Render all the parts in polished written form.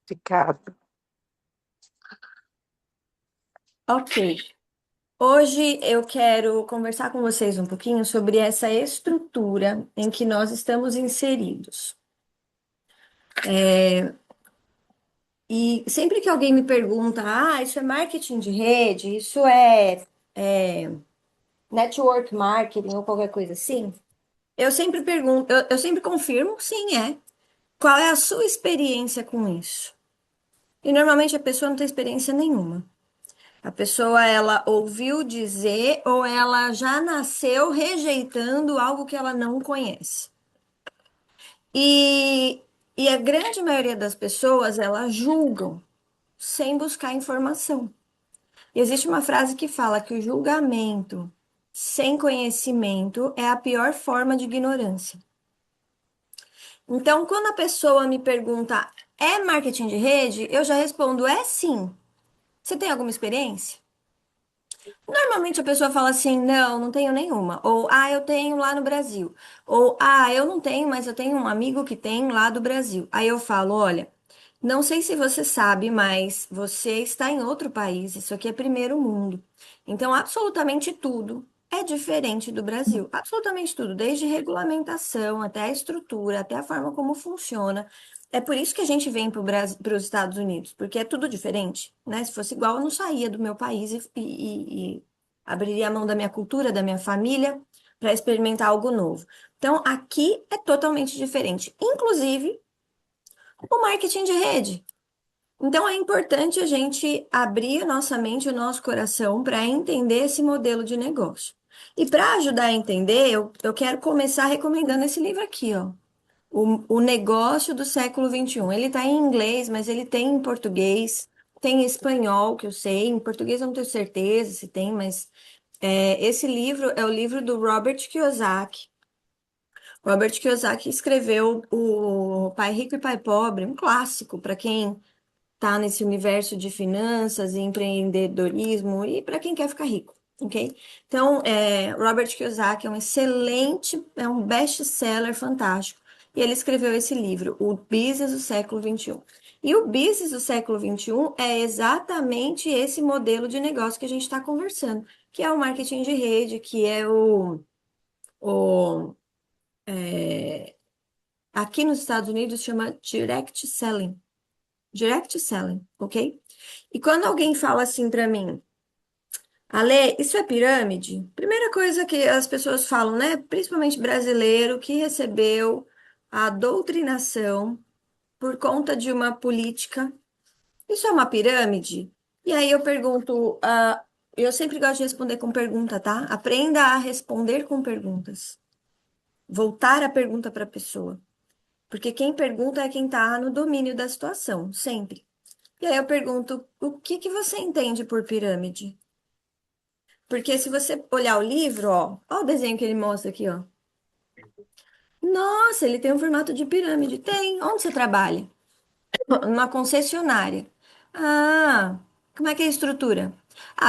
Obrigada. Ok. Hoje eu quero conversar com vocês um pouquinho sobre essa estrutura em que nós estamos inseridos. E sempre que alguém me pergunta, isso é marketing de rede, isso é network marketing ou qualquer coisa assim, eu sempre pergunto, eu sempre confirmo, sim, é. Qual é a sua experiência com isso? E normalmente a pessoa não tem experiência nenhuma. A pessoa, ela ouviu dizer ou ela já nasceu rejeitando algo que ela não conhece. E, e a grande maioria das pessoas, elas julgam sem buscar informação. E existe uma frase que fala que o julgamento sem conhecimento é a pior forma de ignorância. Então, quando a pessoa me pergunta, é marketing de rede? Eu já respondo, é sim. Você tem alguma experiência? Normalmente a pessoa fala assim, não, não tenho nenhuma. Ou, eu tenho lá no Brasil. Ou, eu não tenho, mas eu tenho um amigo que tem lá do Brasil. Aí eu falo, olha, não sei se você sabe, mas você está em outro país. Isso aqui é primeiro mundo. Então, absolutamente tudo é diferente do Brasil. Absolutamente tudo, desde regulamentação até a estrutura, até a forma como funciona. É por isso que a gente vem para os Estados Unidos, porque é tudo diferente, né? Se fosse igual, eu não saía do meu país e abriria a mão da minha cultura, da minha família, para experimentar algo novo. Então, aqui é totalmente diferente, inclusive o marketing de rede. Então, é importante a gente abrir a nossa mente e o nosso coração para entender esse modelo de negócio. E para ajudar a entender, eu quero começar recomendando esse livro aqui, ó. O Negócio do Século XXI. Ele está em inglês, mas ele tem em português, tem em espanhol, que eu sei. Em português eu não tenho certeza se tem, mas esse livro é o livro do Robert Kiyosaki. Robert Kiyosaki escreveu o Pai Rico e Pai Pobre, um clássico para quem está nesse universo de finanças e empreendedorismo e para quem quer ficar rico, ok? Então, Robert Kiyosaki é um excelente, é um best-seller fantástico. E ele escreveu esse livro, O Business do Século XXI. E o Business do Século XXI é exatamente esse modelo de negócio que a gente está conversando, que é o marketing de rede, que é o aqui nos Estados Unidos chama direct selling. Direct selling, ok? E quando alguém fala assim para mim, Ale, isso é pirâmide? Primeira coisa que as pessoas falam, né? Principalmente brasileiro que recebeu a doutrinação por conta de uma política. Isso é uma pirâmide? E aí eu pergunto, eu sempre gosto de responder com pergunta, tá? Aprenda a responder com perguntas. Voltar a pergunta para a pessoa. Porque quem pergunta é quem está no domínio da situação, sempre. E aí eu pergunto, o que que você entende por pirâmide? Porque se você olhar o livro, ó o desenho que ele mostra aqui, ó. Nossa, ele tem um formato de pirâmide. Tem. Onde você trabalha? Numa concessionária. Ah, como é que é a estrutura?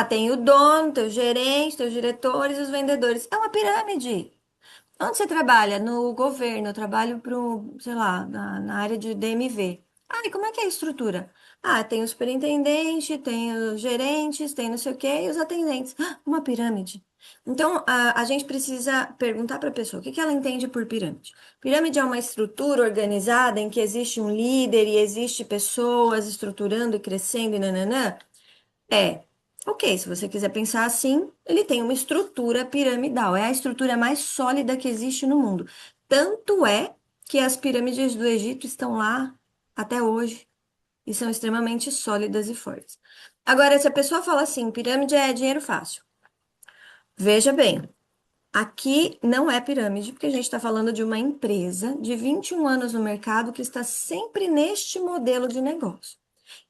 Tem o dono, tem o gerente, tem os diretores, os vendedores. É uma pirâmide. Onde você trabalha? No governo, eu trabalho para, sei lá, na área de DMV. E como é que é a estrutura? Tem o superintendente, tem os gerentes, tem não sei o quê, e os atendentes. Uma pirâmide. Então, a gente precisa perguntar para a pessoa o que que ela entende por pirâmide. Pirâmide é uma estrutura organizada em que existe um líder e existe pessoas estruturando e crescendo e nananã? É. Ok, se você quiser pensar assim, ele tem uma estrutura piramidal. É a estrutura mais sólida que existe no mundo. Tanto é que as pirâmides do Egito estão lá até hoje e são extremamente sólidas e fortes. Agora, se a pessoa fala assim, pirâmide é dinheiro fácil. Veja bem, aqui não é pirâmide, porque a gente está falando de uma empresa de 21 anos no mercado que está sempre neste modelo de negócio.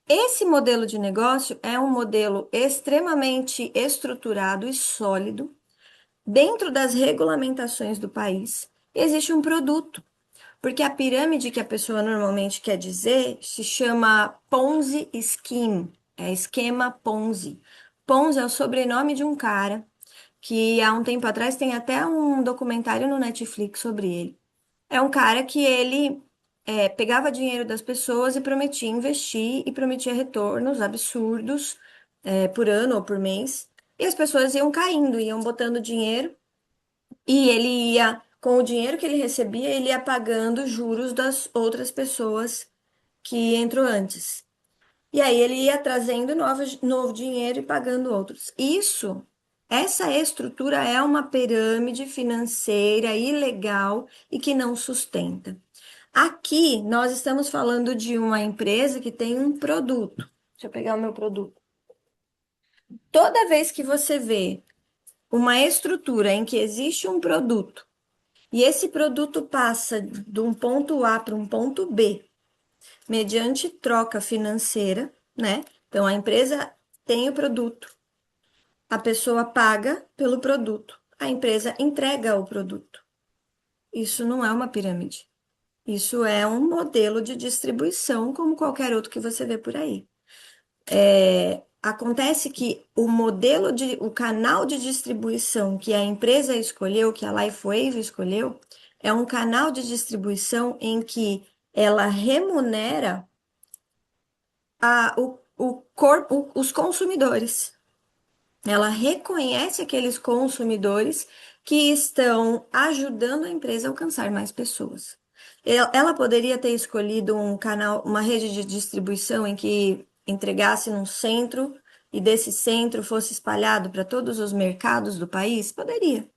Esse modelo de negócio é um modelo extremamente estruturado e sólido. Dentro das regulamentações do país, existe um produto, porque a pirâmide que a pessoa normalmente quer dizer se chama Ponzi Scheme, é esquema Ponzi. Ponzi é o sobrenome de um cara que há um tempo atrás tem até um documentário no Netflix sobre ele. É um cara que ele pegava dinheiro das pessoas e prometia investir e prometia retornos absurdos, por ano ou por mês. E as pessoas iam caindo, iam botando dinheiro e ele ia, com o dinheiro que ele recebia, ele ia pagando juros das outras pessoas que entrou antes. E aí ele ia trazendo novo dinheiro e pagando outros. Essa estrutura é uma pirâmide financeira ilegal e que não sustenta. Aqui nós estamos falando de uma empresa que tem um produto. Deixa eu pegar o meu produto. Toda vez que você vê uma estrutura em que existe um produto e esse produto passa de um ponto A para um ponto B, mediante troca financeira, né? Então a empresa tem o produto, a pessoa paga pelo produto, a empresa entrega o produto. Isso não é uma pirâmide. Isso é um modelo de distribuição, como qualquer outro que você vê por aí. Acontece que o canal de distribuição que a empresa escolheu, que a Lifewave escolheu, é um canal de distribuição em que ela remunera os consumidores. Ela reconhece aqueles consumidores que estão ajudando a empresa a alcançar mais pessoas. Ela poderia ter escolhido um canal, uma rede de distribuição em que entregasse num centro e desse centro fosse espalhado para todos os mercados do país? Poderia.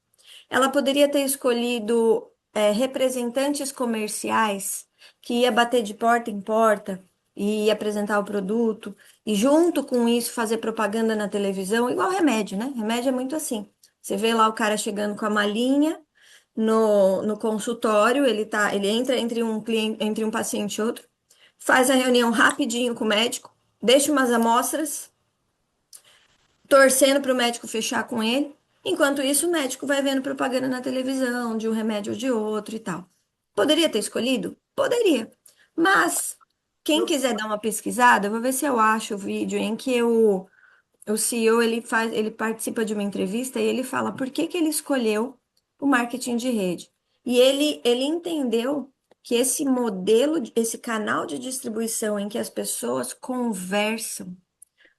Ela poderia ter escolhido representantes comerciais que ia bater de porta em porta e ia apresentar o produto, e junto com isso fazer propaganda na televisão, igual remédio, né? Remédio é muito assim. Você vê lá o cara chegando com a malinha no consultório, ele entra entre um cliente, entre um paciente e outro, faz a reunião rapidinho com o médico, deixa umas amostras torcendo para o médico fechar com ele. Enquanto isso, o médico vai vendo propaganda na televisão de um remédio ou de outro e tal. Poderia ter escolhido? Poderia. Mas quem quiser dar uma pesquisada, eu vou ver se eu acho o vídeo em que o CEO ele participa de uma entrevista e ele fala por que que ele escolheu o marketing de rede. E ele entendeu que esse modelo, esse canal de distribuição em que as pessoas conversam,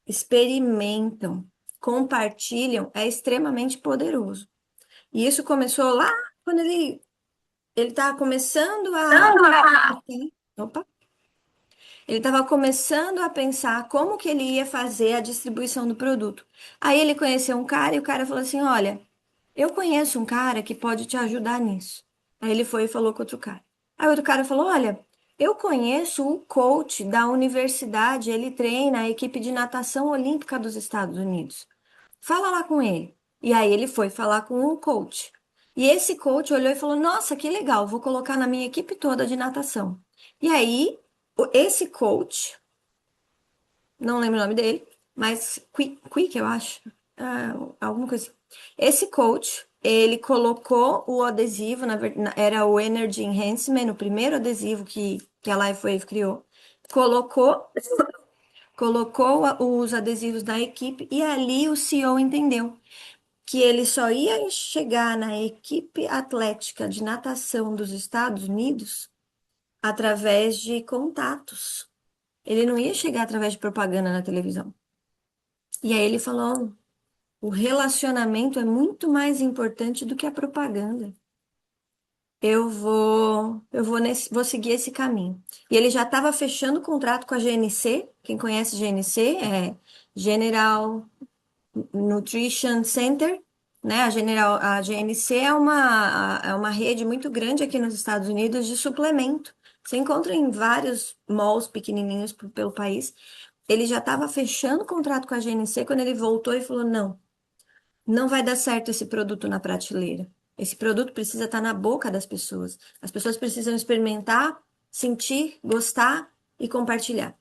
experimentam, compartilham, é extremamente poderoso. E isso começou lá quando ele estava começando a. Opa! Ele estava começando a pensar como que ele ia fazer a distribuição do produto. Aí ele conheceu um cara e o cara falou assim: Olha, eu conheço um cara que pode te ajudar nisso. Aí ele foi e falou com outro cara. Aí o outro cara falou: Olha, eu conheço o coach da universidade, ele treina a equipe de natação olímpica dos Estados Unidos. Fala lá com ele. E aí ele foi falar com o coach. E esse coach olhou e falou: Nossa, que legal, vou colocar na minha equipe toda de natação. E aí, esse coach, não lembro o nome dele, mas Quick, eu acho, alguma coisa assim. Esse coach, ele colocou o adesivo, era o Energy Enhancement, o primeiro adesivo que a Lifewave criou. Colocou, colocou os adesivos da equipe e ali o CEO entendeu que ele só ia chegar na equipe atlética de natação dos Estados Unidos através de contatos. Ele não ia chegar através de propaganda na televisão. E aí ele falou: o relacionamento é muito mais importante do que a propaganda. Vou seguir esse caminho. E ele já estava fechando o contrato com a GNC. Quem conhece GNC é General Nutrition Center, né? A GNC é uma rede muito grande aqui nos Estados Unidos de suplemento. Você encontra em vários malls pequenininhos pelo país. Ele já estava fechando o contrato com a GNC quando ele voltou e falou: Não, não vai dar certo esse produto na prateleira. Esse produto precisa estar na boca das pessoas. As pessoas precisam experimentar, sentir, gostar e compartilhar.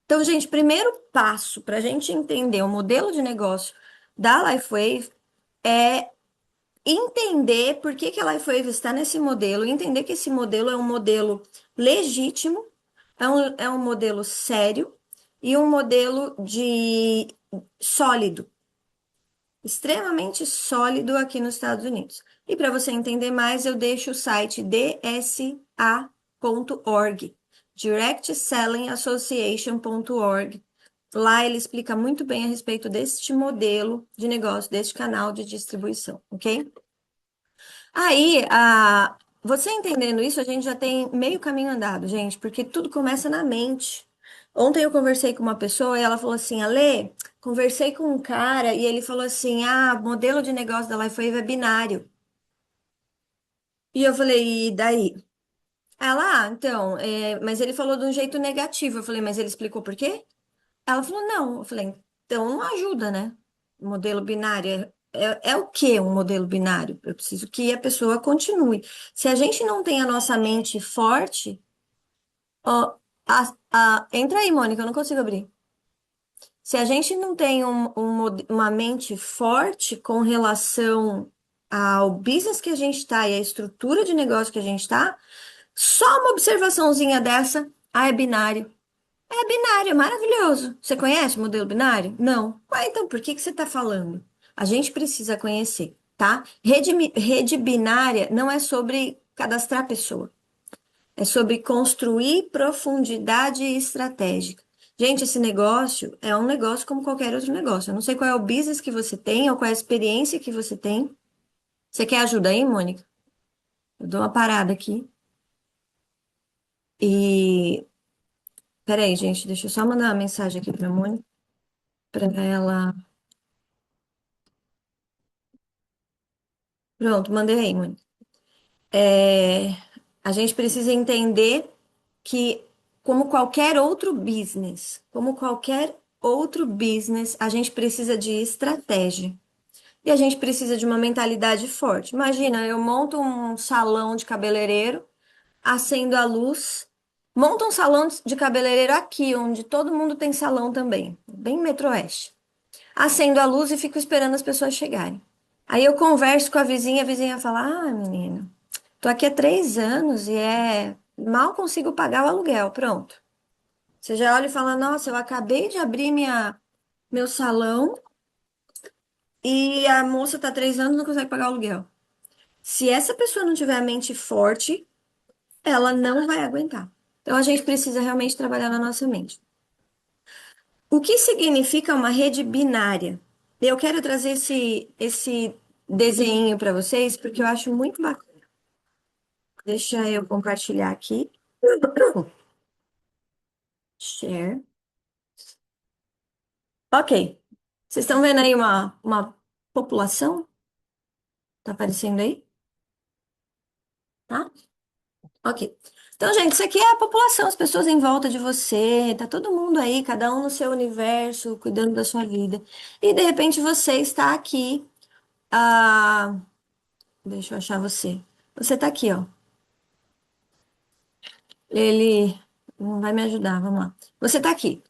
Então, gente, primeiro passo para a gente entender o modelo de negócio da Lifewave é entender por que que a Lifewave está nesse modelo, entender que esse modelo é um modelo legítimo, é um modelo sério e um modelo de sólido, extremamente sólido aqui nos Estados Unidos. E para você entender mais, eu deixo o site DSA directsellingassociation.org. Directsellingassociation.org. Lá ele explica muito bem a respeito deste modelo de negócio, deste canal de distribuição, ok? Aí, você entendendo isso, a gente já tem meio caminho andado, gente, porque tudo começa na mente. Ontem eu conversei com uma pessoa e ela falou assim: Ale, conversei com um cara e ele falou assim: o modelo de negócio da LifeWave é binário. E eu falei: e daí? Ela, então, mas ele falou de um jeito negativo. Eu falei: mas ele explicou por quê? Ela falou: não. Eu falei: então não ajuda, né? O modelo binário é o que um modelo binário? Eu preciso que a pessoa continue. Se a gente não tem a nossa mente forte, ó, entra aí, Mônica, eu não consigo abrir. Se a gente não tem uma mente forte com relação ao business que a gente está e à estrutura de negócio que a gente está, só uma observaçãozinha dessa, é binário. É binário, é maravilhoso. Você conhece o modelo binário? Não. Então por que que você está falando? A gente precisa conhecer, tá? Rede binária não é sobre cadastrar pessoa. É sobre construir profundidade estratégica. Gente, esse negócio é um negócio como qualquer outro negócio. Eu não sei qual é o business que você tem ou qual é a experiência que você tem. Você quer ajuda aí, Mônica? Eu dou uma parada aqui. E. Peraí, gente, deixa eu só mandar uma mensagem aqui para a Mônica, para ela. Pronto, mandei aí, Mônica. É, a gente precisa entender que, como qualquer outro business, a gente precisa de estratégia. E a gente precisa de uma mentalidade forte. Imagina, eu monto um salão de cabeleireiro, acendo a luz, monto um salão de cabeleireiro aqui, onde todo mundo tem salão também, bem Metroeste. Acendo a luz e fico esperando as pessoas chegarem. Aí eu converso com a vizinha fala: menina, tô aqui há 3 anos e mal consigo pagar o aluguel. Pronto. Você já olha e fala: nossa, eu acabei de abrir meu salão e a moça tá há 3 anos e não consegue pagar o aluguel. Se essa pessoa não tiver a mente forte, ela não vai aguentar. Então a gente precisa realmente trabalhar na nossa mente. O que significa uma rede binária? Eu quero trazer esse desenho para vocês porque eu acho muito bacana. Deixa eu compartilhar aqui. Share. Ok. Vocês estão vendo aí uma população? Tá aparecendo aí? Tá? Ok. Então, gente, isso aqui é a população, as pessoas em volta de você, tá todo mundo aí, cada um no seu universo, cuidando da sua vida. E de repente você está aqui, ah, deixa eu achar você. Você tá aqui, ó. Ele não vai me ajudar, vamos lá. Você tá aqui.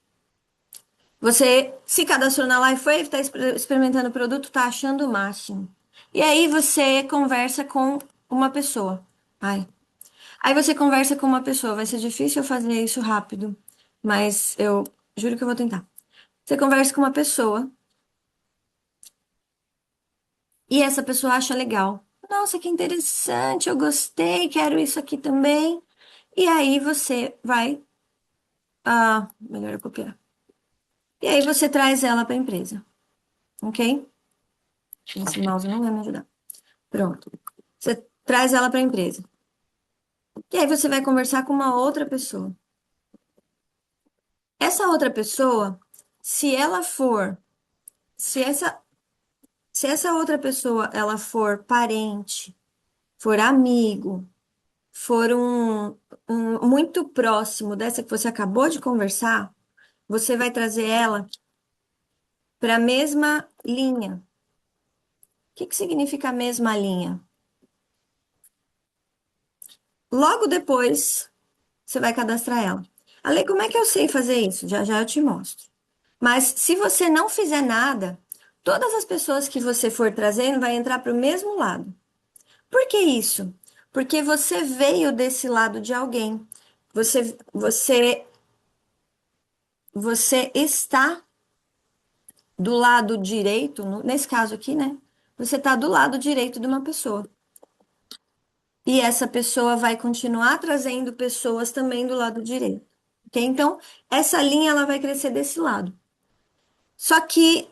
Você se cadastrou na LifeWave, está experimentando o produto, tá achando o máximo. E aí você conversa com uma pessoa. Ai. Aí você conversa com uma pessoa. Vai ser difícil eu fazer isso rápido, mas eu juro que eu vou tentar. Você conversa com uma pessoa e essa pessoa acha legal. Nossa, que interessante, eu gostei, quero isso aqui também. E aí você vai. Melhor eu copiar. E aí você traz ela para a empresa, ok? Esse mouse não vai me ajudar. Pronto. Você traz ela para a empresa. E aí você vai conversar com uma outra pessoa. Essa outra pessoa, se ela for, se essa, se essa outra pessoa ela for parente, for amigo, for um muito próximo dessa que você acabou de conversar, você vai trazer ela para a mesma linha. O que que significa a mesma linha? Logo depois, você vai cadastrar ela. Ale, como é que eu sei fazer isso? Já já eu te mostro. Mas se você não fizer nada, todas as pessoas que você for trazendo vai entrar para o mesmo lado. Por que isso? Porque você veio desse lado de alguém. Você está do lado direito, nesse caso aqui, né? Você está do lado direito de uma pessoa. e essa pessoa vai continuar trazendo pessoas também do lado direito, ok? Então, essa linha ela vai crescer desse lado. Só que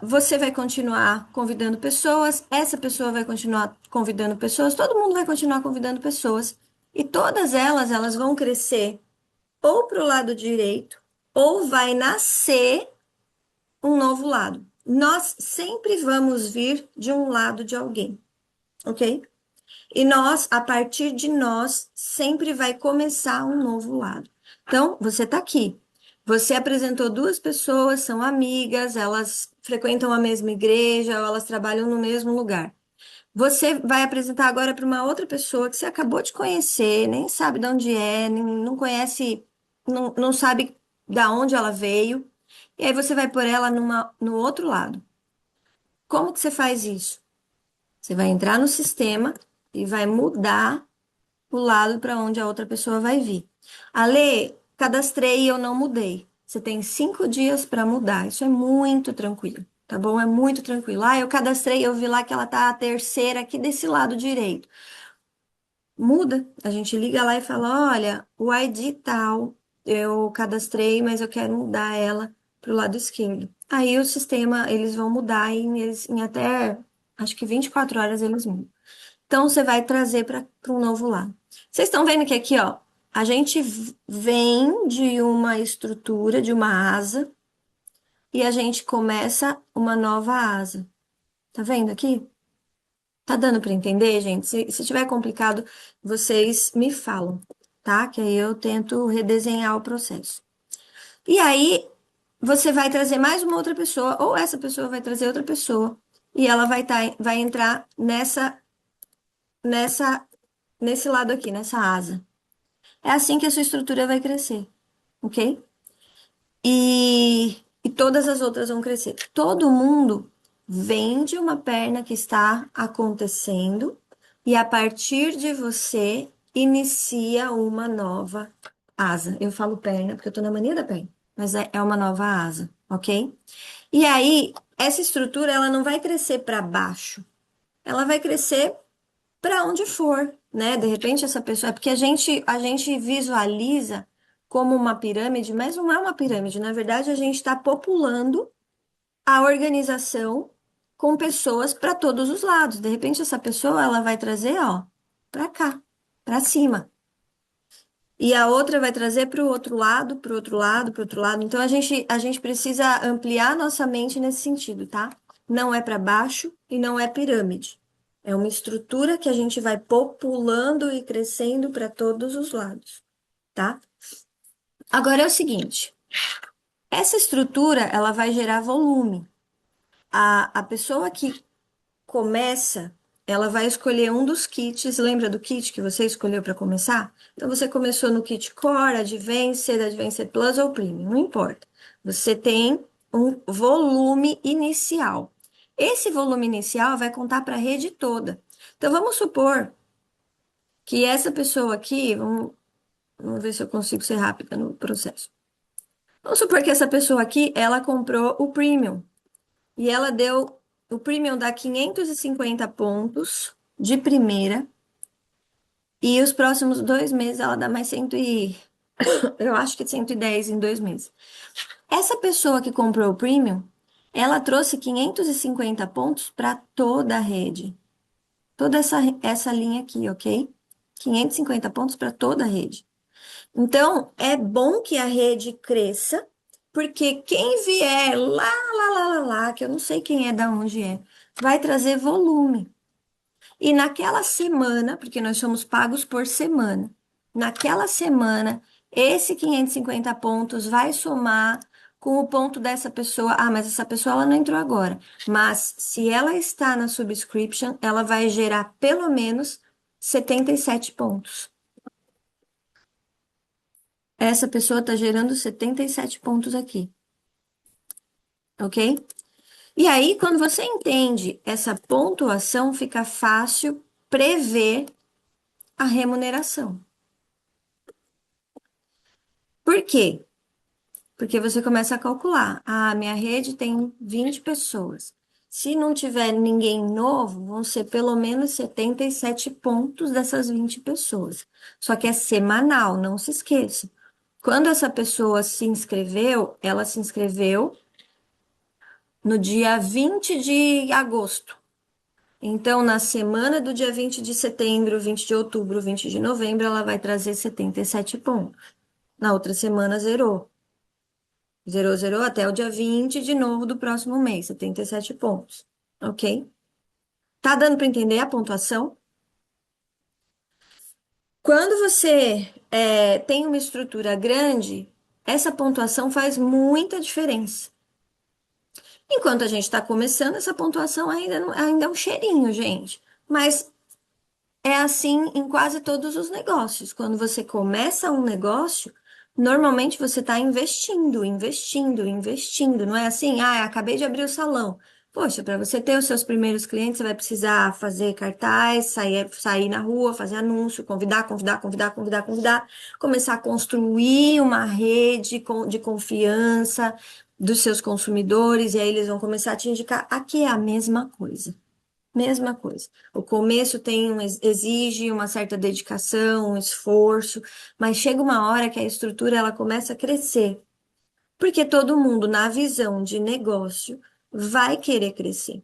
você vai continuar convidando pessoas, essa pessoa vai continuar convidando pessoas, todo mundo vai continuar convidando pessoas, e todas elas vão crescer ou para o lado direito, ou vai nascer um novo lado. Nós sempre vamos vir de um lado de alguém, ok? E nós, a partir de nós, sempre vai começar um novo lado. Então, você está aqui. Você apresentou duas pessoas, são amigas, elas frequentam a mesma igreja, ou elas trabalham no mesmo lugar. Você vai apresentar agora para uma outra pessoa que você acabou de conhecer, nem sabe de onde é, não conhece, não sabe da onde ela veio. E aí você vai pôr ela no outro lado. Como que você faz isso? Você vai entrar no sistema e vai mudar o lado para onde a outra pessoa vai vir. Ale, cadastrei e eu não mudei. Você tem 5 dias para mudar. Isso é muito tranquilo, tá bom? É muito tranquilo. Ah, eu cadastrei, eu vi lá que ela tá a terceira aqui desse lado direito. Muda. A gente liga lá e fala: olha, o ID tal, eu cadastrei, mas eu quero mudar ela para o lado esquerdo. Aí o sistema, eles vão mudar em até, acho que 24 horas eles mudam. Então, você vai trazer para um novo lado. Vocês estão vendo que aqui, ó, a gente vem de uma estrutura, de uma asa, e a gente começa uma nova asa. Tá vendo aqui? Tá dando para entender, gente? Se tiver complicado, vocês me falam, tá? Que aí eu tento redesenhar o processo. E aí, você vai trazer mais uma outra pessoa, ou essa pessoa vai trazer outra pessoa, e ela vai entrar nessa, nesse lado aqui, nessa asa. É assim que a sua estrutura vai crescer, ok? E todas as outras vão crescer. Todo mundo vende uma perna que está acontecendo e a partir de você inicia uma nova asa. Eu falo perna porque eu tô na mania da perna, mas é uma nova asa, ok? E aí, essa estrutura ela não vai crescer para baixo, ela vai crescer para onde for, né? De repente essa pessoa, é porque a gente visualiza como uma pirâmide, mas não é uma pirâmide, na verdade a gente está populando a organização com pessoas para todos os lados. De repente essa pessoa ela vai trazer, ó, para cá, para cima. E a outra vai trazer para o outro lado, para o outro lado, para o outro lado. Então a gente precisa ampliar nossa mente nesse sentido, tá? Não é para baixo e não é pirâmide. É uma estrutura que a gente vai populando e crescendo para todos os lados, tá? Agora é o seguinte, essa estrutura ela vai gerar volume. A pessoa que começa, ela vai escolher um dos kits. Lembra do kit que você escolheu para começar? Então, você começou no kit Core, Advanced Plus ou Premium, não importa. Você tem um volume inicial. Esse volume inicial vai contar para a rede toda. Então, vamos supor que essa pessoa aqui, vamos ver se eu consigo ser rápida no processo. Vamos supor que essa pessoa aqui, ela comprou o Premium. E ela deu, o Premium dá 550 pontos de primeira. E os próximos 2 meses ela dá mais 100 eu acho que 110 em 2 meses. Essa pessoa que comprou o Premium, ela trouxe 550 pontos para toda a rede. Toda essa linha aqui, ok? 550 pontos para toda a rede. Então, é bom que a rede cresça, porque quem vier lá, que eu não sei quem é, da onde é, vai trazer volume. E naquela semana, porque nós somos pagos por semana, naquela semana, esse 550 pontos vai somar com o ponto dessa pessoa. Ah, mas essa pessoa ela não entrou agora. Mas se ela está na subscription, ela vai gerar pelo menos 77 pontos. Essa pessoa está gerando 77 pontos aqui, ok? E aí, quando você entende essa pontuação, fica fácil prever a remuneração. Por quê? Porque você começa a calcular. Ah, minha rede tem 20 pessoas. Se não tiver ninguém novo, vão ser pelo menos 77 pontos dessas 20 pessoas. Só que é semanal, não se esqueça. Quando essa pessoa se inscreveu, ela se inscreveu no dia 20 de agosto. Então, na semana do dia 20 de setembro, 20 de outubro, 20 de novembro, ela vai trazer 77 pontos. Na outra semana, zerou. Zerou, zerou até o dia 20 de novo do próximo mês, 77 pontos. Ok? Tá dando para entender a pontuação? Quando você tem uma estrutura grande, essa pontuação faz muita diferença. Enquanto a gente está começando, essa pontuação ainda é um cheirinho, gente. Mas é assim em quase todos os negócios. Quando você começa um negócio, normalmente você está investindo, investindo, investindo. Não é assim, ah, acabei de abrir o salão. Poxa, para você ter os seus primeiros clientes, você vai precisar fazer cartaz, sair na rua, fazer anúncio, convidar, começar a construir uma rede de confiança dos seus consumidores, e aí eles vão começar a te indicar. Aqui é a mesma coisa. Mesma coisa. O começo exige uma certa dedicação, um esforço, mas chega uma hora que a estrutura ela começa a crescer, porque todo mundo, na visão de negócio, vai querer crescer.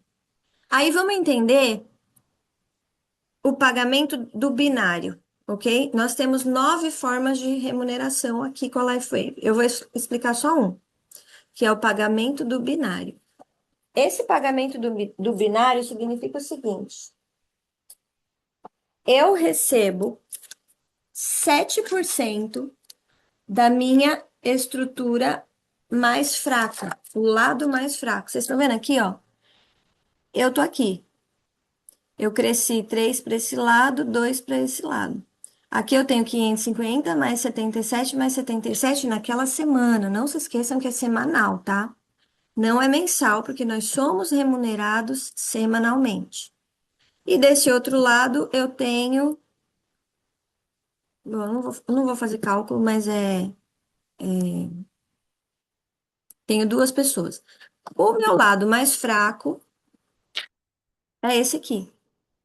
Aí vamos entender o pagamento do binário, ok? Nós temos 9 formas de remuneração aqui com a LifeWave. Eu vou explicar só um, que é o pagamento do binário. Esse pagamento do binário significa o seguinte: eu recebo 7% da minha estrutura mais fraca, o lado mais fraco. Vocês estão vendo aqui, ó? Eu tô aqui. Eu cresci 3 para esse lado, 2 para esse lado. Aqui eu tenho 550 mais 77 mais 77 naquela semana. Não se esqueçam que é semanal, tá? Não é mensal, porque nós somos remunerados semanalmente. E desse outro lado eu tenho. Bom, eu não vou fazer cálculo, mas tenho duas pessoas. O meu lado mais fraco é esse aqui.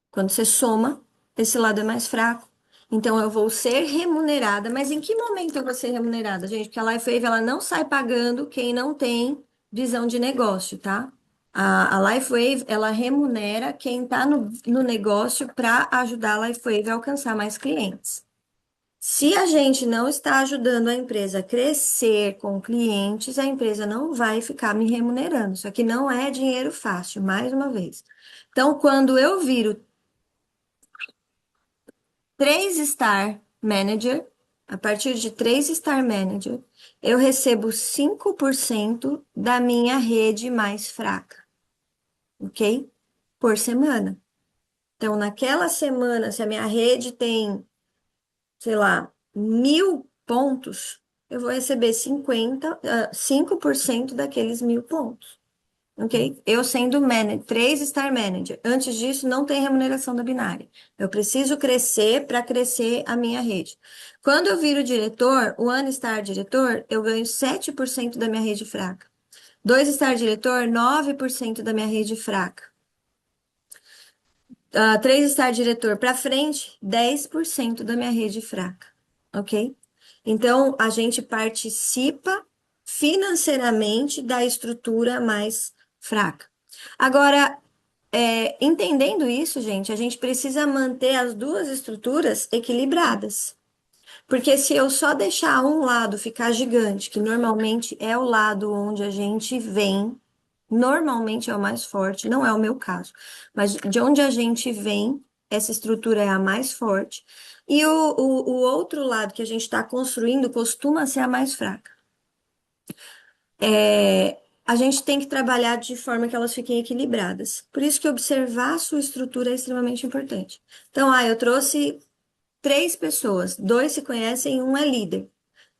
Quando você soma, esse lado é mais fraco. Então, eu vou ser remunerada. Mas em que momento eu vou ser remunerada, gente? Porque a LifeWave, ela não sai pagando quem não tem visão de negócio, tá? A LifeWave, ela remunera quem está no negócio para ajudar a LifeWave a alcançar mais clientes. Se a gente não está ajudando a empresa a crescer com clientes, a empresa não vai ficar me remunerando. Isso aqui não é dinheiro fácil, mais uma vez. Então, quando eu viro 3 Star Manager, a partir de 3 Star Manager, eu recebo 5% da minha rede mais fraca, ok? Por semana. Então, naquela semana, se a minha rede tem, sei lá, 1.000 pontos, eu vou receber 5% daqueles 1.000 pontos, ok? Eu sendo 3 Star Manager. Antes disso, não tem remuneração da binária. Eu preciso crescer para crescer a minha rede. Quando eu viro diretor, 1 Star diretor, eu ganho 7% da minha rede fraca. 2 Star diretor, 9% da minha rede fraca. 3 Star diretor para frente, 10% da minha rede fraca, ok? Então, a gente participa financeiramente da estrutura mais fraca. Agora, entendendo isso, gente, a gente precisa manter as duas estruturas equilibradas. Porque se eu só deixar um lado ficar gigante, que normalmente é o lado onde a gente vem, normalmente é o mais forte, não é o meu caso, mas de onde a gente vem, essa estrutura é a mais forte, e o outro lado que a gente está construindo costuma ser a mais fraca. A gente tem que trabalhar de forma que elas fiquem equilibradas. Por isso que observar a sua estrutura é extremamente importante. Então, eu trouxe 3 pessoas, 2 se conhecem e um é líder.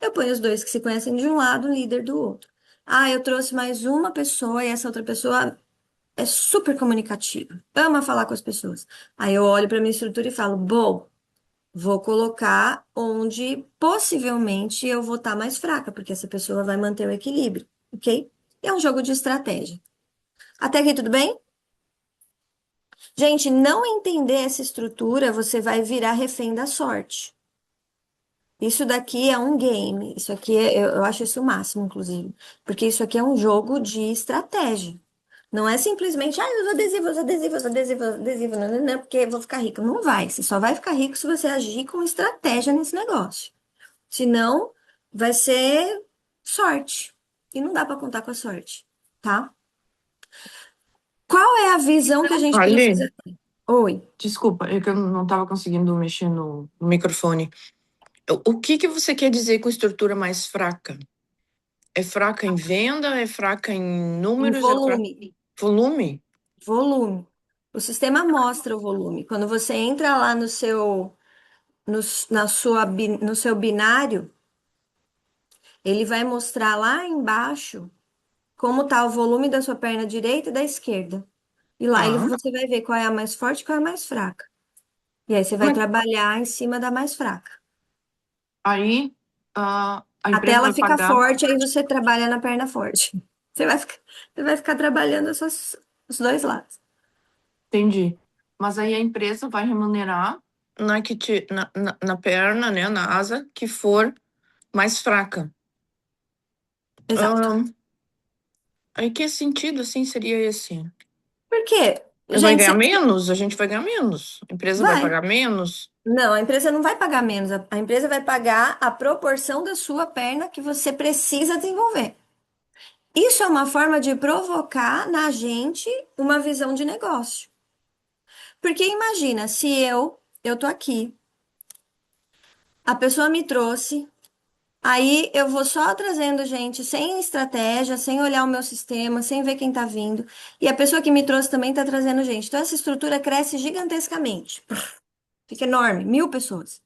Eu ponho os 2 que se conhecem de um lado, o líder do outro. Eu trouxe mais uma pessoa e essa outra pessoa é super comunicativa, ama falar com as pessoas. Aí eu olho para minha estrutura e falo, bom, vou colocar onde possivelmente eu vou estar mais fraca, porque essa pessoa vai manter o equilíbrio, ok? É um jogo de estratégia. Até aqui tudo bem? Gente, não entender essa estrutura, você vai virar refém da sorte. Isso daqui é um game. Isso aqui, eu acho isso o máximo, inclusive. Porque isso aqui é um jogo de estratégia. Não é simplesmente, ah, usa adesivo, usa adesivo, usa adesivo, usa adesivo, não, porque eu vou ficar rico. Não vai. Você só vai ficar rico se você agir com estratégia nesse negócio. Senão, vai ser sorte. E não dá para contar com a sorte, tá? Qual é a visão que a gente Ali, precisa ter? Oi. desculpa, é que eu não estava conseguindo mexer no microfone. O que que você quer dizer com estrutura mais fraca? É fraca em venda? É fraca em Em números? É fraca volume. em volume? Volume. O sistema mostra o volume. Quando você entra lá no, no seu binário, ele vai mostrar lá embaixo como está o volume da sua perna direita e da esquerda. E lá Tá. você vai ver qual é a mais forte e qual é a mais fraca. E aí você vai Mas trabalhar em cima da mais fraca. aí a Até empresa ela vai ficar pagar, forte, aí você trabalha na perna forte. Você vai ficar trabalhando os dois lados. entendi. Mas aí a empresa vai remunerar na perna, né, na asa, que for mais fraca. Exato. Ah, aí que sentido, assim, seria esse? Por quê? Vai Gente, ganhar menos? A gente vai ganhar menos. A empresa vai vai. pagar menos? Não, a empresa não vai pagar menos. A empresa vai pagar a proporção da sua perna que você precisa desenvolver. Isso é uma forma de provocar na gente uma visão de negócio. Porque imagina, se eu tô aqui, a pessoa me trouxe, aí eu vou só trazendo gente sem estratégia, sem olhar o meu sistema, sem ver quem tá vindo, e a pessoa que me trouxe também tá trazendo gente. Então essa estrutura cresce gigantescamente. Fica enorme, 1.000 pessoas.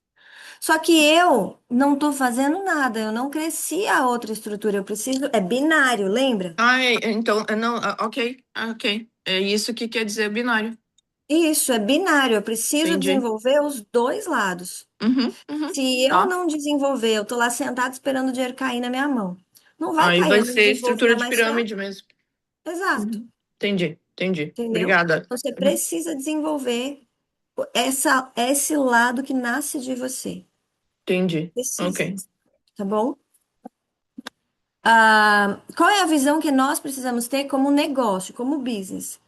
Só que eu não tô fazendo nada, eu não cresci a outra estrutura, eu preciso. É binário, lembra? Então, não, ok. É isso que quer dizer binário. Isso, é binário, eu preciso Entendi. desenvolver os dois lados. Uhum, Se eu tá. não desenvolver, eu tô lá sentado esperando o dinheiro cair na minha mão. Não vai Aí cair, vai eu não ser desenvolvi estrutura a de mais fraca. pirâmide mesmo. Exato, Uhum. Entendi. entendeu? Obrigada. Então, você Uhum, precisa desenvolver esse lado que nasce de você. entendi. Precisa, Ok. tá bom? Ah, qual é a visão que nós precisamos ter como negócio, como business?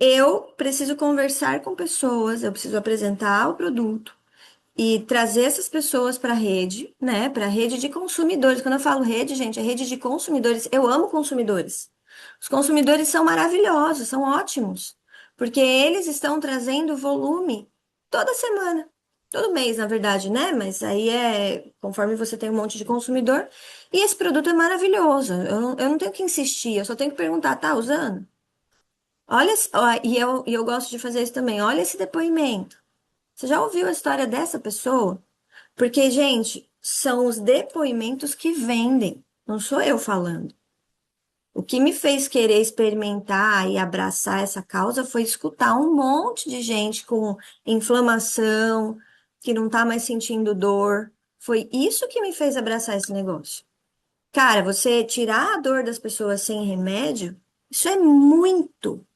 Eu preciso conversar com pessoas, eu preciso apresentar o produto e trazer essas pessoas para a rede, né? Para a rede de consumidores. Quando eu falo rede, gente, é rede de consumidores. Eu amo consumidores. Os consumidores são maravilhosos, são ótimos, porque eles estão trazendo volume toda semana. Todo mês, na verdade, né? Mas aí é conforme você tem um monte de consumidor. E esse produto é maravilhoso. Eu não tenho que insistir, eu só tenho que perguntar, tá usando? Olha, e eu gosto de fazer isso também. Olha esse depoimento. Você já ouviu a história dessa pessoa? Porque, gente, são os depoimentos que vendem, não sou eu falando. O que me fez querer experimentar e abraçar essa causa foi escutar um monte de gente com inflamação, que não tá mais sentindo dor. Foi isso que me fez abraçar esse negócio. Cara, você tirar a dor das pessoas sem remédio, isso é muito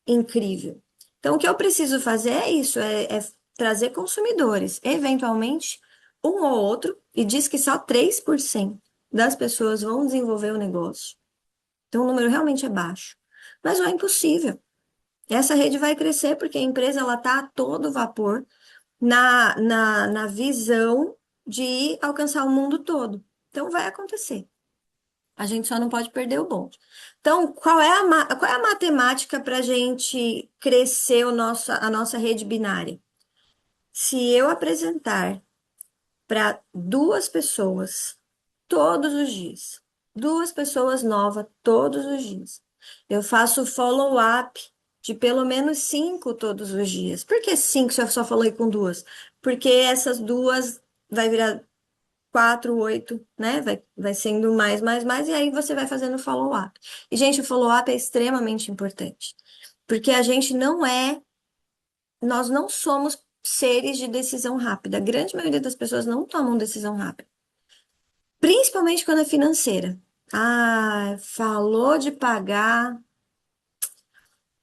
incrível. Então, o que eu preciso fazer é isso, é trazer consumidores, eventualmente um ou outro, e diz que só 3% das pessoas vão desenvolver o negócio. Então, o número realmente é baixo. Mas não é impossível. Essa rede vai crescer porque a empresa ela está a todo vapor na visão de alcançar o mundo todo. Então, vai acontecer. A gente só não pode perder o bonde. Então, qual é a matemática para a gente crescer a nossa rede binária? Se eu apresentar para duas pessoas todos os dias, duas pessoas novas todos os dias, eu faço follow-up de pelo menos cinco todos os dias. Por que cinco se eu só falei com duas? Porque essas duas vai virar 4, 8, né? Vai sendo mais, e aí você vai fazendo follow-up. E, gente, o follow-up é extremamente importante, porque a gente não é, nós não somos seres de decisão rápida. A grande maioria das pessoas não tomam decisão rápida, principalmente quando é financeira. Ah, falou de pagar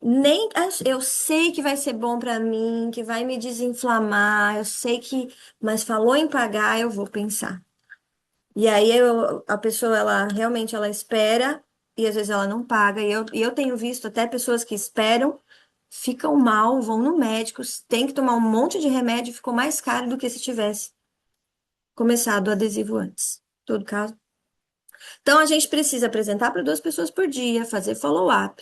Nem eu sei que vai ser bom pra mim, que vai me desinflamar, eu sei que, mas falou em pagar, eu vou pensar. E aí a pessoa ela realmente ela espera e às vezes ela não paga. E eu tenho visto até pessoas que esperam, ficam mal, vão no médico, tem que tomar um monte de remédio, ficou mais caro do que se tivesse começado o adesivo antes. Em todo caso. Então a gente precisa apresentar para 2 pessoas por dia, fazer follow-up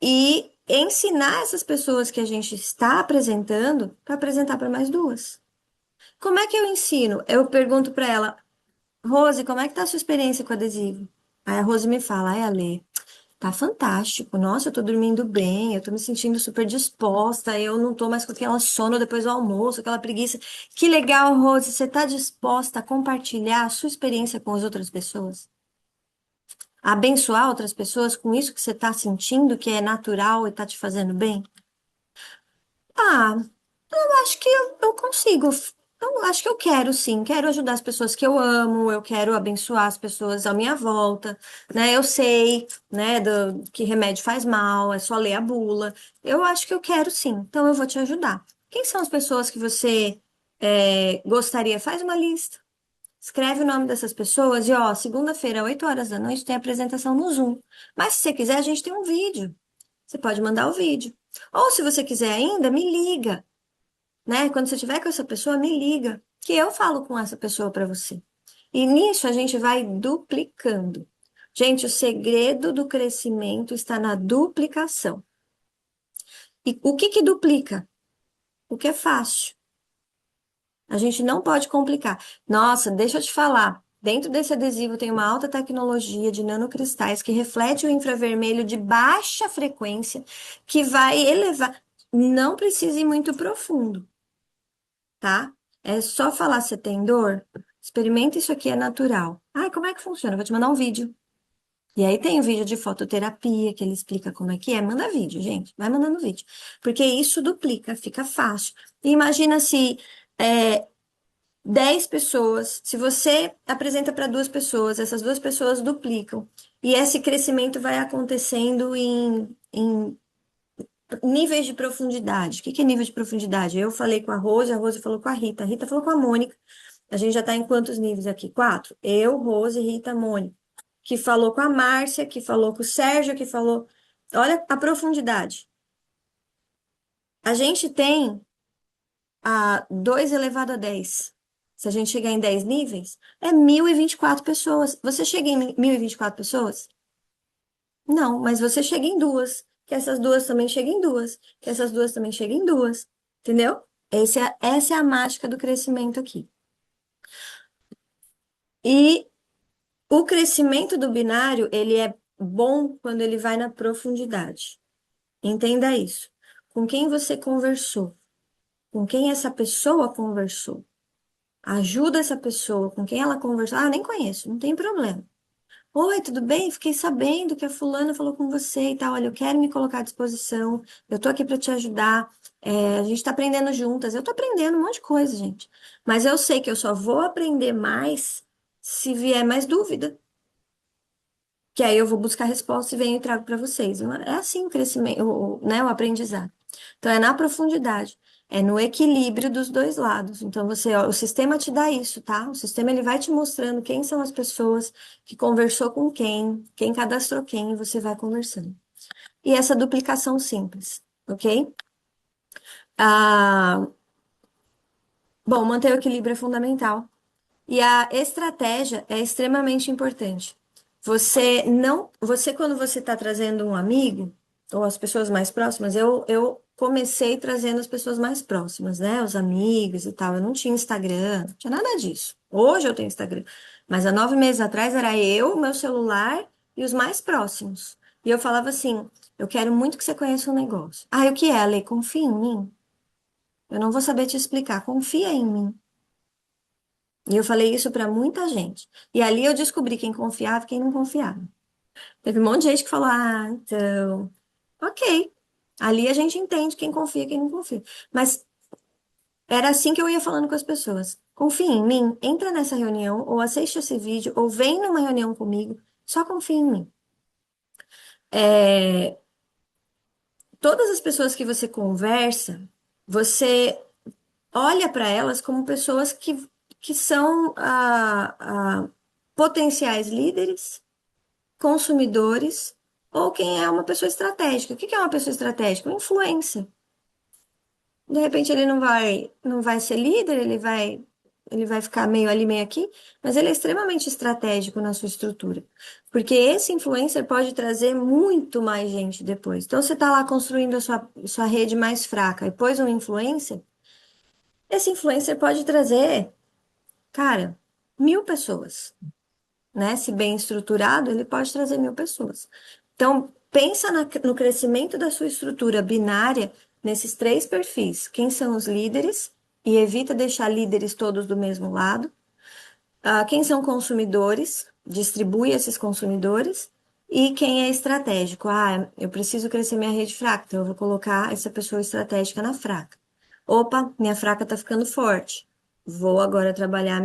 e ensinar essas pessoas que a gente está apresentando para apresentar para mais 2. Como é que eu ensino? Eu pergunto para ela, Rose, como é que tá a sua experiência com adesivo? Aí a Rose me fala, ai, Ale, tá fantástico. Nossa, eu tô dormindo bem, eu tô me sentindo super disposta, eu não tô mais com aquela sono depois do almoço, aquela preguiça. Que legal, Rose, você tá disposta a compartilhar a sua experiência com as outras pessoas? A abençoar outras pessoas com isso que você tá sentindo, que é natural e tá te fazendo bem? Ah, acho que eu consigo. Eu acho que eu quero, sim. Quero ajudar as pessoas que eu amo, eu quero abençoar as pessoas à minha volta, né? Eu sei, né, que remédio faz mal, é só ler a bula. Eu acho que eu quero, sim. Então eu vou te ajudar. Quem são as pessoas que você gostaria? Faz uma lista. Escreve o nome dessas pessoas e, ó, segunda-feira, 8 horas da noite, tem apresentação no Zoom. Mas se você quiser, a gente tem um vídeo. Você pode mandar o vídeo. Ou se você quiser ainda, me liga, né? Quando você estiver com essa pessoa, me liga, que eu falo com essa pessoa para você. E nisso a gente vai duplicando. Gente, o segredo do crescimento está na duplicação. E o que que duplica? O que é fácil. A gente não pode complicar. Nossa, deixa eu te falar. Dentro desse adesivo tem uma alta tecnologia de nanocristais que reflete o infravermelho de baixa frequência, que vai elevar. Não precisa ir muito profundo, tá? É só falar se tem dor. Experimenta isso aqui, é natural. Ai, como é que funciona? Eu vou te mandar um vídeo. E aí tem o vídeo de fototerapia, que ele explica como é que é. Manda vídeo, gente. Vai mandando vídeo. Porque isso duplica, fica fácil. E imagina se 10 pessoas, se você apresenta para 2 pessoas, essas 2 pessoas duplicam. E esse crescimento vai acontecendo em níveis de profundidade. O que que é nível de profundidade? Eu falei com a Rose falou com a Rita falou com a Mônica. A gente já está em quantos níveis aqui? 4. Eu, Rose, Rita, Mônica. Que falou com a Márcia, que falou com o Sérgio, que falou. Olha a profundidade. A gente tem a 2 elevado a 10. Se a gente chegar em 10 níveis, é 1.024 pessoas. Você chega em 1.024 pessoas? Não, mas você chega em 2. Que essas 2 também cheguem em 2. Que essas 2 também cheguem em 2. Entendeu? Essa é a mágica do crescimento aqui. E o crescimento do binário, ele é bom quando ele vai na profundidade. Entenda isso. Com quem você conversou? Com quem essa pessoa conversou? Ajuda essa pessoa com quem ela conversou. Ah, eu nem conheço, não tem problema. Oi, tudo bem? Fiquei sabendo que a fulana falou com você e tal. Olha, eu quero me colocar à disposição. Eu tô aqui para te ajudar. A gente tá aprendendo juntas. Eu tô aprendendo um monte de coisa, gente. Mas eu sei que eu só vou aprender mais se vier mais dúvida. Que aí eu vou buscar resposta e venho e trago para vocês. É assim o crescimento, né, o aprendizado. Então é na profundidade, é no equilíbrio dos dois lados. Então você, ó, o sistema te dá isso, tá? O sistema ele vai te mostrando quem são as pessoas que conversou com quem cadastrou quem, e você vai conversando. E essa duplicação simples, ok? Ah, bom, manter o equilíbrio é fundamental. E a estratégia é extremamente importante. Você quando você está trazendo um amigo ou as pessoas mais próximas, eu comecei trazendo as pessoas mais próximas, né? Os amigos e tal. Eu não tinha Instagram, não tinha nada disso. Hoje eu tenho Instagram, mas há 9 meses atrás era eu, meu celular e os mais próximos. E eu falava assim: eu quero muito que você conheça um negócio. Ah, o que é, Ale? Confia em mim. Eu não vou saber te explicar. Confia em mim. E eu falei isso para muita gente. E ali eu descobri quem confiava e quem não confiava. Teve um monte de gente que falou: ah, então, ok. Ali a gente entende quem confia e quem não confia. Mas era assim que eu ia falando com as pessoas. Confia em mim, entra nessa reunião, ou assiste esse vídeo, ou vem numa reunião comigo, só confia em mim. É, todas as pessoas que você conversa, você olha para elas como pessoas que são potenciais líderes, consumidores, ou quem é uma pessoa estratégica. O que que é uma pessoa estratégica? Um influencer. De repente ele não vai ser líder, ele vai ficar meio ali, meio aqui, mas ele é extremamente estratégico na sua estrutura. Porque esse influencer pode trazer muito mais gente depois. Então, você está lá construindo a sua rede mais fraca e pôs um influencer, esse influencer pode trazer, cara, 1.000 pessoas, né? Se bem estruturado, ele pode trazer 1.000 pessoas. Então, pensa no crescimento da sua estrutura binária nesses três perfis. Quem são os líderes? E evita deixar líderes todos do mesmo lado. Quem são consumidores? Distribui esses consumidores. E quem é estratégico? Eu preciso crescer minha rede fraca, então eu vou colocar essa pessoa estratégica na fraca. Opa, minha fraca tá ficando forte. Vou agora trabalhar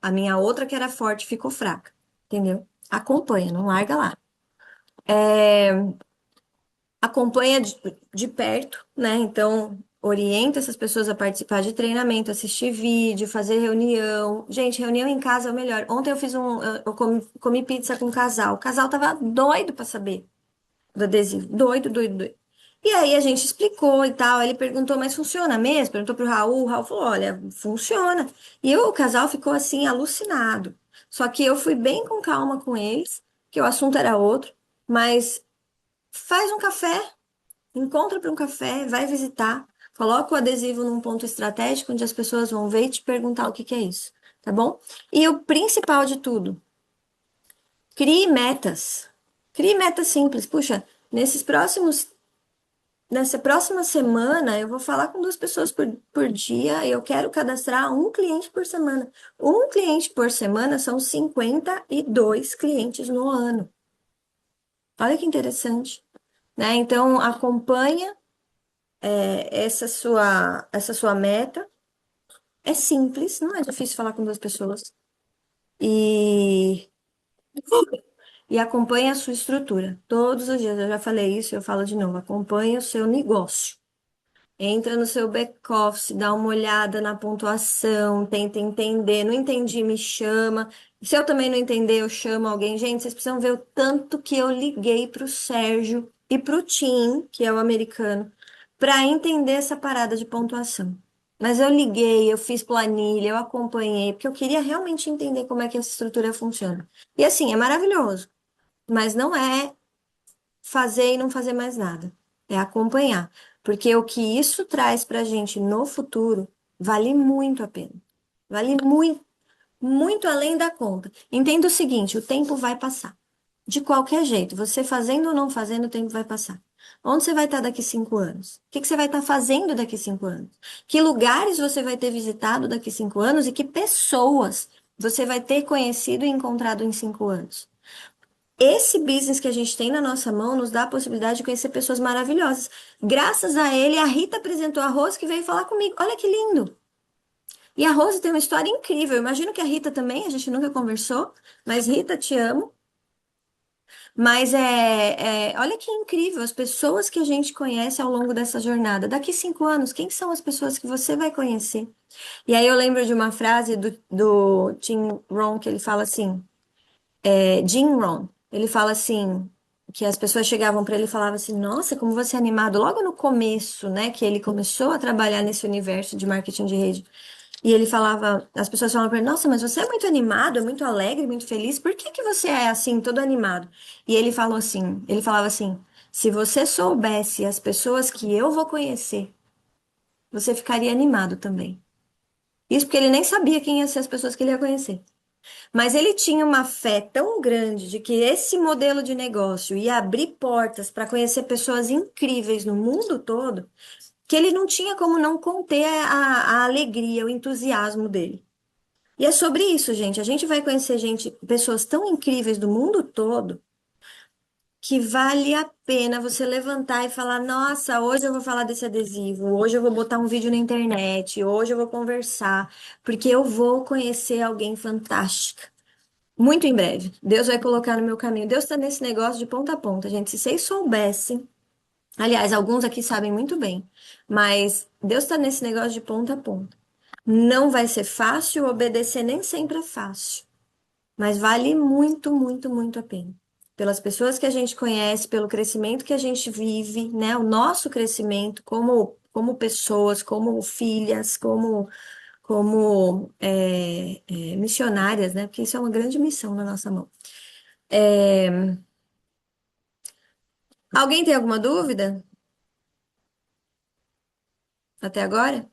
a minha outra que era forte ficou fraca. Entendeu? Acompanha, não larga lá. Acompanha de perto, né? Então, orienta essas pessoas a participar de treinamento, assistir vídeo, fazer reunião. Gente, reunião em casa é o melhor. Ontem eu comi pizza com um casal. O casal tava doido para saber do adesivo. Doido, doido, doido. E aí a gente explicou e tal. Ele perguntou, mas funciona mesmo? Perguntou pro Raul. O Raul falou, olha, funciona. E o casal ficou assim, alucinado. Só que eu fui bem com calma com eles, que o assunto era outro. Mas faz um café, encontra para um café, vai visitar, coloca o adesivo num ponto estratégico onde as pessoas vão ver e te perguntar o que que é isso, tá bom? E o principal de tudo, crie metas. Crie metas simples. Puxa, nessa próxima semana eu vou falar com 2 pessoas por dia e eu quero cadastrar um cliente por semana. Um cliente por semana são 52 clientes no ano. Olha que interessante, né? Então, acompanha essa sua meta. É simples, não é difícil falar com 2 pessoas. E, e acompanha a sua estrutura. Todos os dias, eu já falei isso, eu falo de novo. Acompanha o seu negócio. Entra no seu back-office, dá uma olhada na pontuação, tenta entender. Não entendi, me chama. Se eu também não entender, eu chamo alguém. Gente, vocês precisam ver o tanto que eu liguei para o Sérgio e para o Tim, que é o americano, para entender essa parada de pontuação. Mas eu liguei, eu fiz planilha, eu acompanhei, porque eu queria realmente entender como é que essa estrutura funciona. E assim, é maravilhoso, mas não é fazer e não fazer mais nada. É acompanhar. Porque o que isso traz para a gente no futuro vale muito a pena. Vale muito, muito além da conta. Entenda o seguinte: o tempo vai passar. De qualquer jeito, você fazendo ou não fazendo, o tempo vai passar. Onde você vai estar daqui 5 anos? O que que você vai estar fazendo daqui 5 anos? Que lugares você vai ter visitado daqui 5 anos e que pessoas você vai ter conhecido e encontrado em 5 anos? Esse business que a gente tem na nossa mão nos dá a possibilidade de conhecer pessoas maravilhosas. Graças a ele, a Rita apresentou a Rose que veio falar comigo. Olha que lindo! E a Rose tem uma história incrível. Imagino que a Rita também, a gente nunca conversou, mas Rita, te amo. Mas olha que incrível as pessoas que a gente conhece ao longo dessa jornada. Daqui 5 anos, quem são as pessoas que você vai conhecer? E aí eu lembro de uma frase do Jim Rohn que ele fala assim. Jim Rohn, ele fala assim, que as pessoas chegavam para ele e falavam assim, nossa, como você é animado, logo no começo, né, que ele começou a trabalhar nesse universo de marketing de rede, e ele falava, as pessoas falavam para ele, nossa, mas você é muito animado, é muito alegre, muito feliz, por que que você é assim, todo animado? E ele falava assim, se você soubesse as pessoas que eu vou conhecer, você ficaria animado também. Isso porque ele nem sabia quem ia ser as pessoas que ele ia conhecer. Mas ele tinha uma fé tão grande de que esse modelo de negócio ia abrir portas para conhecer pessoas incríveis no mundo todo, que ele não tinha como não conter a alegria, o entusiasmo dele. E é sobre isso, gente. A gente vai conhecer pessoas tão incríveis do mundo todo, que vale a pena você levantar e falar: nossa, hoje eu vou falar desse adesivo, hoje eu vou botar um vídeo na internet, hoje eu vou conversar, porque eu vou conhecer alguém fantástico. Muito em breve. Deus vai colocar no meu caminho. Deus está nesse negócio de ponta a ponta, gente. Se vocês soubessem Aliás, alguns aqui sabem muito bem, mas Deus está nesse negócio de ponta a ponta. Não vai ser fácil, obedecer nem sempre é fácil, mas vale muito, muito, muito a pena. Pelas pessoas que a gente conhece, pelo crescimento que a gente vive, né? O nosso crescimento como pessoas, como filhas, como missionárias, né? Porque isso é uma grande missão na nossa mão. Alguém tem alguma dúvida até agora?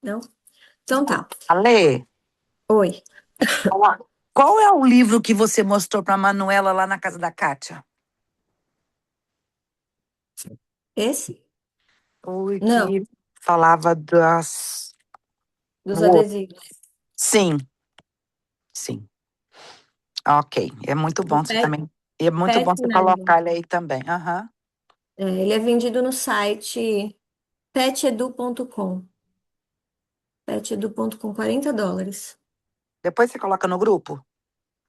Não? Então tá. Ale, Oi. qual é o livro que você mostrou para Manuela lá na casa da Kátia? Esse? O Não, que falava das. dos o- adesivos. Sim, sim. Ok. É muito O bom você também. E é muito Pet bom você Nylon. colocar ele aí também. Aham. Ele é vendido no site petedu.com. Petedu.com, US$ 40. Depois você coloca no grupo?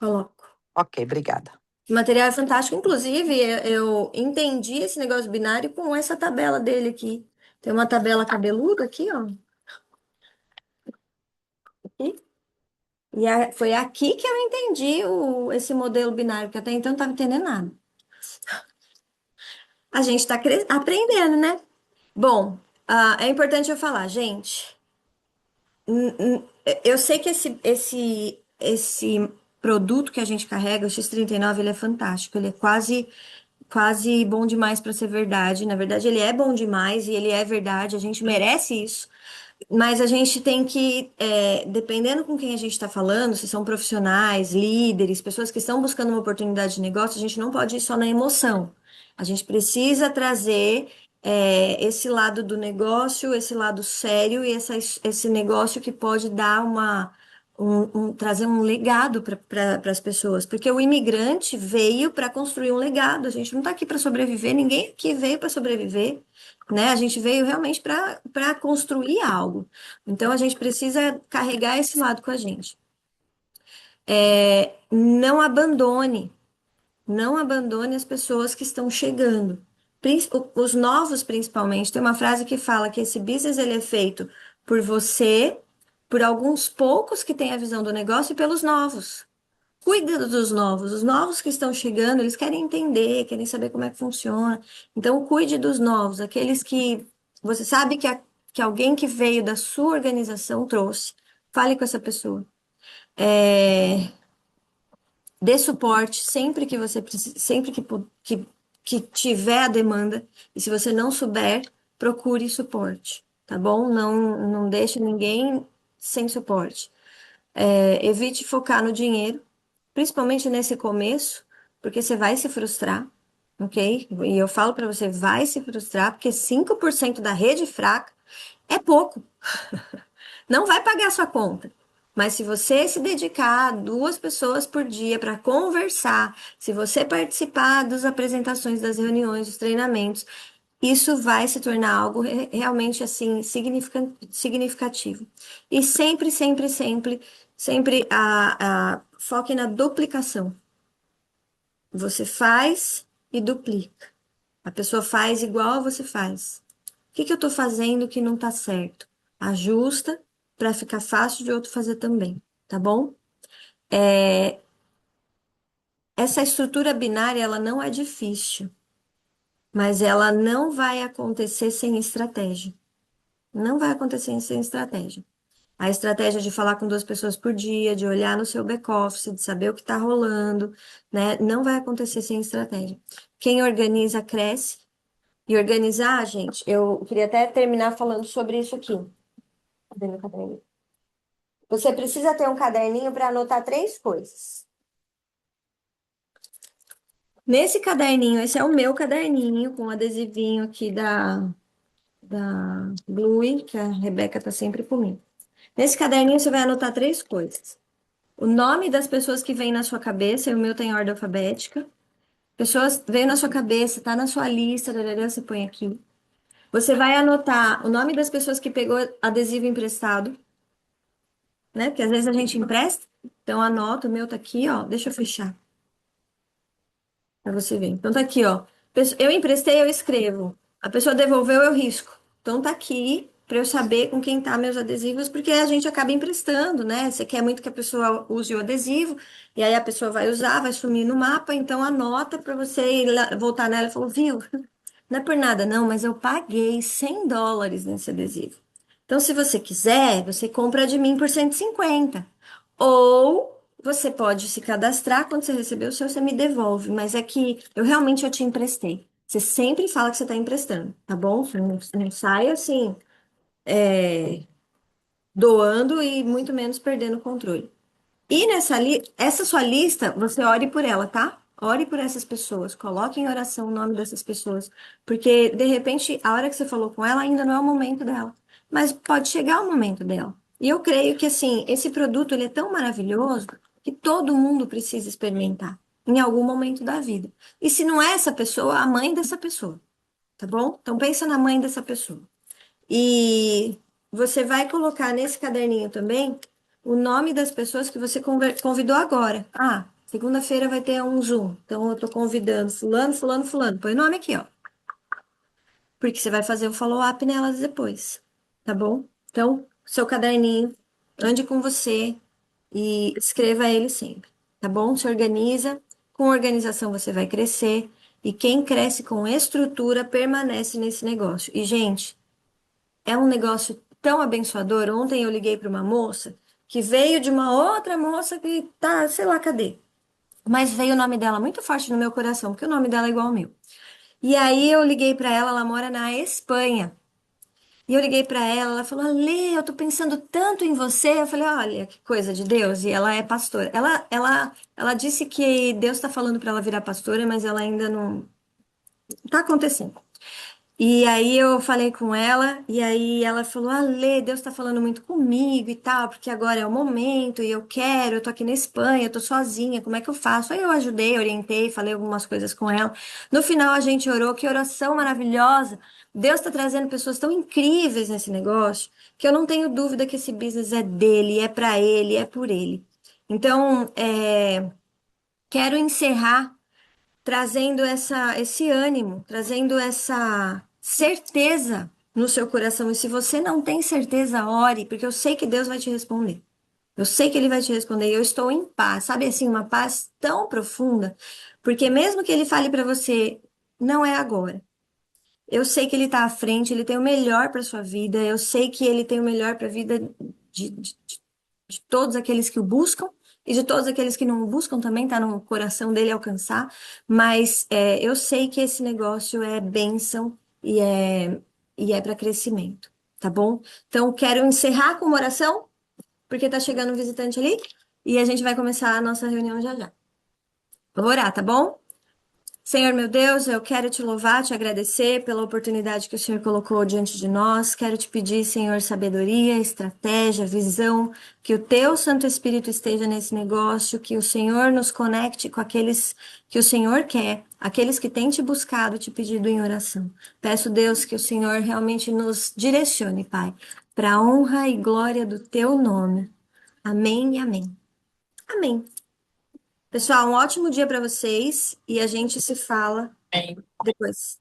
Coloco. Ok, obrigada. O material é fantástico. Inclusive, eu entendi esse negócio binário com essa tabela dele aqui. Tem uma tabela cabeluda aqui, ó. Aqui. Foi aqui que eu entendi esse modelo binário, porque até então eu não estava entendendo nada. A gente está aprendendo, né? Bom, é importante eu falar, gente. Eu sei que esse produto que a gente carrega, o X39, ele é fantástico. Ele é quase bom demais para ser verdade. Na verdade, ele é bom demais e ele é verdade. A gente merece isso. Mas a gente tem que, dependendo com quem a gente está falando, se são profissionais, líderes, pessoas que estão buscando uma oportunidade de negócio, a gente não pode ir só na emoção. A gente precisa trazer, esse lado do negócio, esse lado sério e esse negócio que pode dar trazer um legado para as pessoas. Porque o imigrante veio para construir um legado. A gente não está aqui para sobreviver, ninguém aqui veio para sobreviver, né? A gente veio realmente para construir algo. Então a gente precisa carregar esse lado com a gente. Não abandone, não abandone as pessoas que estão chegando. Os novos, principalmente. Tem uma frase que fala que esse business ele é feito por você, por alguns poucos que têm a visão do negócio e pelos novos. Cuida dos novos. Os novos que estão chegando, eles querem entender, querem saber como é que funciona. Então, cuide dos novos, aqueles que você sabe que alguém que veio da sua organização trouxe. Fale com essa pessoa. Dê suporte sempre que você precisa, sempre que tiver a demanda. E se você não souber, procure suporte, tá bom? Não deixe ninguém sem suporte. Evite focar no dinheiro, principalmente nesse começo, porque você vai se frustrar, ok? E eu falo para você, vai se frustrar, porque 5% da rede fraca é pouco, não vai pagar a sua conta. Mas se você se dedicar a 2 pessoas por dia para conversar, se você participar das apresentações, das reuniões, dos treinamentos, isso vai se tornar algo realmente assim significativo. E sempre, sempre, sempre, sempre foque na duplicação. Você faz e duplica. A pessoa faz igual você faz. O que que eu estou fazendo que não está certo? Ajusta para ficar fácil de outro fazer também, tá bom? Essa estrutura binária, ela não é difícil, mas ela não vai acontecer sem estratégia. Não vai acontecer sem estratégia. A estratégia de falar com 2 pessoas por dia, de olhar no seu back-office, de saber o que está rolando, né? Não vai acontecer sem estratégia. Quem organiza, cresce. E organizar, gente, eu queria até terminar falando sobre isso aqui. Cadê meu caderninho? Você precisa ter um caderninho para anotar 3 coisas. Nesse caderninho, esse é o meu caderninho, com adesivinho aqui da Bluey, que a Rebeca tá sempre comigo. Nesse caderninho, você vai anotar 3 coisas. O nome das pessoas que vem na sua cabeça, e o meu tem ordem alfabética. Pessoas veio na sua cabeça, tá na sua lista, tarará, você põe aqui. Você vai anotar o nome das pessoas que pegou adesivo emprestado, né? Porque às vezes a gente empresta. Então anota, o meu tá aqui, ó. Deixa eu fechar. Pra você ver. Então tá aqui, ó. Eu emprestei, eu escrevo. A pessoa devolveu, eu risco. Então tá aqui pra eu saber com quem tá meus adesivos, porque a gente acaba emprestando, né? Você quer muito que a pessoa use o adesivo, e aí a pessoa vai usar, vai sumir no mapa, então anota pra você ir voltar nela e falou, viu? Não é por nada, não, mas eu paguei US$ 100 nesse adesivo. Então, se você quiser, você compra de mim por 150. Ou você pode se cadastrar, quando você receber o seu, você me devolve. Mas é que eu te emprestei. Você sempre fala que você está emprestando, tá bom? Você não sai assim, doando e muito menos perdendo o controle. E essa sua lista, você ore por ela, tá? Ore por essas pessoas, coloque em oração o nome dessas pessoas, porque de repente, a hora que você falou com ela ainda não é o momento dela, mas pode chegar o momento dela. E eu creio que assim, esse produto ele é tão maravilhoso que todo mundo precisa experimentar em algum momento da vida. E se não é essa pessoa, a mãe dessa pessoa, tá bom? Então pensa na mãe dessa pessoa. E você vai colocar nesse caderninho também o nome das pessoas que você convidou agora. Ah, segunda-feira vai ter um Zoom. Então eu tô convidando fulano, fulano, fulano. Põe o nome aqui, ó. Porque você vai fazer o follow-up nelas depois, tá bom? Então, seu caderninho, ande com você e escreva ele sempre, tá bom? Se organiza. Com organização você vai crescer. E quem cresce com estrutura permanece nesse negócio. E, gente, é um negócio tão abençoador. Ontem eu liguei para uma moça que veio de uma outra moça que tá, sei lá, cadê? Mas veio o nome dela muito forte no meu coração, porque o nome dela é igual ao meu. E aí eu liguei para ela, ela mora na Espanha. E eu liguei para ela, ela falou: "Lê, eu tô pensando tanto em você". Eu falei: "Olha, que coisa de Deus". E ela é pastora. Ela disse que Deus está falando para ela virar pastora, mas ela ainda não tá acontecendo. E aí eu falei com ela, e aí ela falou: "Ah, Lê, Deus tá falando muito comigo e tal, porque agora é o momento, e eu tô aqui na Espanha, eu tô sozinha, como é que eu faço?". Aí eu ajudei, orientei, falei algumas coisas com ela. No final a gente orou, que oração maravilhosa. Deus tá trazendo pessoas tão incríveis nesse negócio, que eu não tenho dúvida que esse business é dele, é para ele, é por ele. Então, quero encerrar trazendo esse ânimo, trazendo essa certeza no seu coração. E se você não tem certeza, ore, porque eu sei que Deus vai te responder. Eu sei que Ele vai te responder. E eu estou em paz, sabe assim, uma paz tão profunda, porque mesmo que Ele fale para você, não é agora. Eu sei que Ele está à frente, Ele tem o melhor para sua vida. Eu sei que Ele tem o melhor para a vida de, de de todos aqueles que o buscam e de todos aqueles que não o buscam também, tá no coração dele alcançar, mas eu sei que esse negócio é bênção e é para crescimento, tá bom? Então, quero encerrar com uma oração, porque tá chegando um visitante ali, e a gente vai começar a nossa reunião já já. Vou orar, tá bom? Senhor meu Deus, eu quero te louvar, te agradecer pela oportunidade que o Senhor colocou diante de nós. Quero te pedir, Senhor, sabedoria, estratégia, visão, que o teu Santo Espírito esteja nesse negócio, que o Senhor nos conecte com aqueles que o Senhor quer, aqueles que têm te buscado, te pedido em oração. Peço, Deus, que o Senhor realmente nos direcione, Pai, para a honra e glória do teu nome. Amém e amém. Amém. Pessoal, um ótimo dia para vocês e a gente se fala Bem, depois.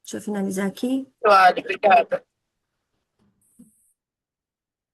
Deixa eu finalizar aqui. claro, obrigada.